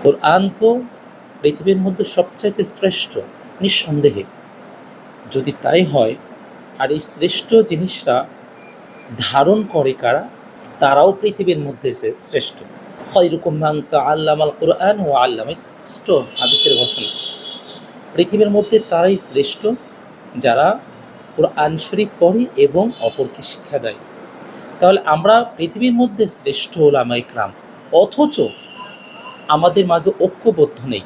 কোরআন তো পৃথিবীর মধ্যে সবচাইতে শ্রেষ্ঠ, নিঃসন্দেহে। যদি তাই হয়, আর এই শ্রেষ্ঠ জিনিসটা ধারণ করে কারা, তারাও পৃথিবীর মধ্যে শ্রেষ্ঠ। খায়রুকুম মান তাআল্লামাল কুরআন ওয়া আল্লামা, স্পষ্ট হাদিসের ঘোষণা। পৃথিবীর মধ্যে তারাই শ্রেষ্ঠ যারা কোরআন শরীফ পড়ে এবং অপরকে শিক্ষা দেয়। তাহলে আমরা পৃথিবীর মধ্যে শ্রেষ্ঠ ওলামায়ে কেরাম, অথচ আমাদের মাঝে ঐক্যবদ্ধ নেই।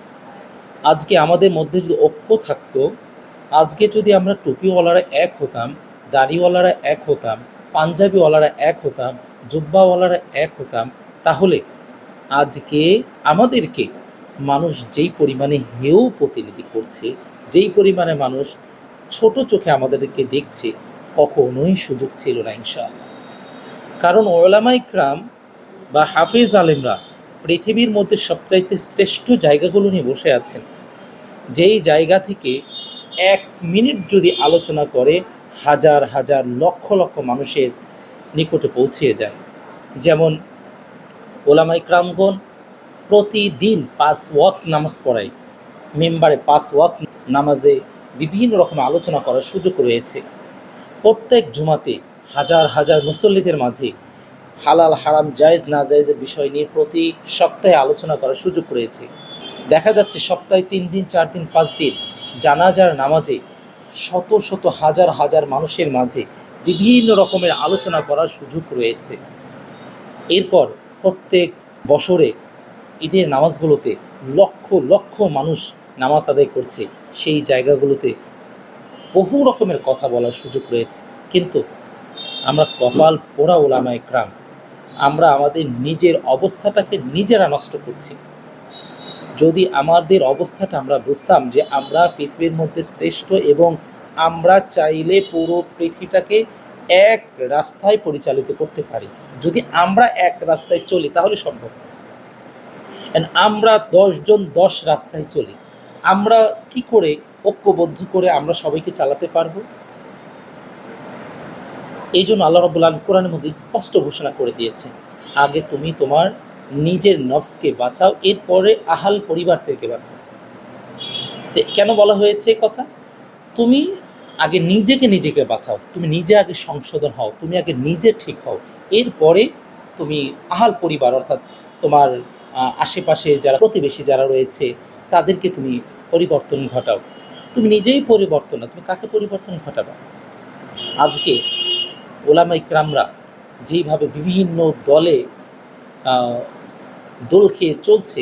আজকে আমাদের মধ্যে যদি ঐক্য থাকতো, আজকে যদি আমরা টুপিওয়ালারা এক হতাম, দাড়িওয়ালারা এক হতাম, পাঞ্জাবিওয়ালারা এক হতাম, জুব্বাওয়ালারা এক হতাম, তাহলে আজকে আমাদেরকে মানুষ যেই পরিমাণে হেয় প্রতিনিধি করছে, যেই পরিমাণে মানুষ ছোট চোখে আমাদেরকে দেখছে, কখনোই সুযোগ ছিল না ইনশাআল্লাহ। কারণ উলামায়ে কেরাম বা হাফেজ আলেমরা পৃথিবীর মধ্যে সবচাইতে শ্রেষ্ঠ জায়গাগুলো নিয়ে বসে আছেন, যেই জায়গা থেকে 1 মিনিট যদি আলোচনা করে হাজার হাজার লক্ষ লক্ষ মানুষের নিকটে পৌঁছিয়ে যায়। যেমন ওলামায়ে কেরামগণ প্রতিদিন 5 ওয়াক্ত নামাজ পড়ায়, মিম্বারে 5 ওয়াক্ত নামাজে বিভিন্ন রকম আলোচনা করার সুযোগ রয়েছে। প্রত্যেক জুমাতে হাজার হাজার মুসল্লিদের মাঝে হালাল হারাম জায়েজ না জায়েজের বিষয় নিয়ে প্রতি সপ্তাহে আলোচনা করার সুযোগ রয়েছে। দেখা যাচ্ছে সপ্তাহে 3 দিন 4 দিন 5 দিন জানাজার নামাজে শত শত হাজার হাজার মানুষের মাঝে বিভিন্ন রকমের আলোচনা করার সুযোগ রয়েছে। এরপর প্রত্যেক বছরে ঈদের নামাজগুলোতে লক্ষ লক্ষ মানুষ নামাজ আদায় করছে, সেই জায়গাগুলোতে বহু রকমের কথা বলার সুযোগ রয়েছে। কিন্তু আমরা কপাল পোড়া ওলামায়ে কেরাম, আমরা আমাদের নিজের অবস্থাটাকে নিজেরা নষ্ট করছি। যদি আমাদের অবস্থাটা আমরা বুঝতাম যে আমরা পৃথিবীর মধ্যে শ্রেষ্ঠ এবং আমরা চাইলে পুরো পৃথিবীটাকে এক রাস্তায় পরিচালিত করতে পারি, যদি আমরা এক রাস্তায় চলি তাহলে সম্ভব। আমরা 10 জন 10 রাস্তায় চলি, আমরা কি করে ঐক্যবদ্ধ করে আমরা সবাইকে চালাতে পারবো? এই জন্য আল্লাহ রাব্বুল আলামিন কোরআনের মধ্যে স্পষ্ট ঘোষণা করে দিয়েছেন, আগে তুমি তোমার নিজের নফসকে বাঁচাও, এরপরে আহাল পরিবার থেকে বাঁচাও। কেন বলা হয়েছে কথা? তুমি আগে নিজেকে বাঁচাও, তুমি নিজে আগে সংশোধন হও, তুমি আগে নিজে ঠিক হও, এরপরে তুমি আহাল পরিবার অর্থাৎ তোমার আশেপাশে যারা প্রতিবেশী যারা রয়েছে তাদেরকে তুমি পরিবর্তন ঘটাও। তুমি নিজেই পরিবর্তন না, তুমি কাকে পরিবর্তন ঘটাবা? আজকে ওলামায়ে কেরামরা যেইভাবে বিভিন্ন দলে দোল খেয়ে চলছে,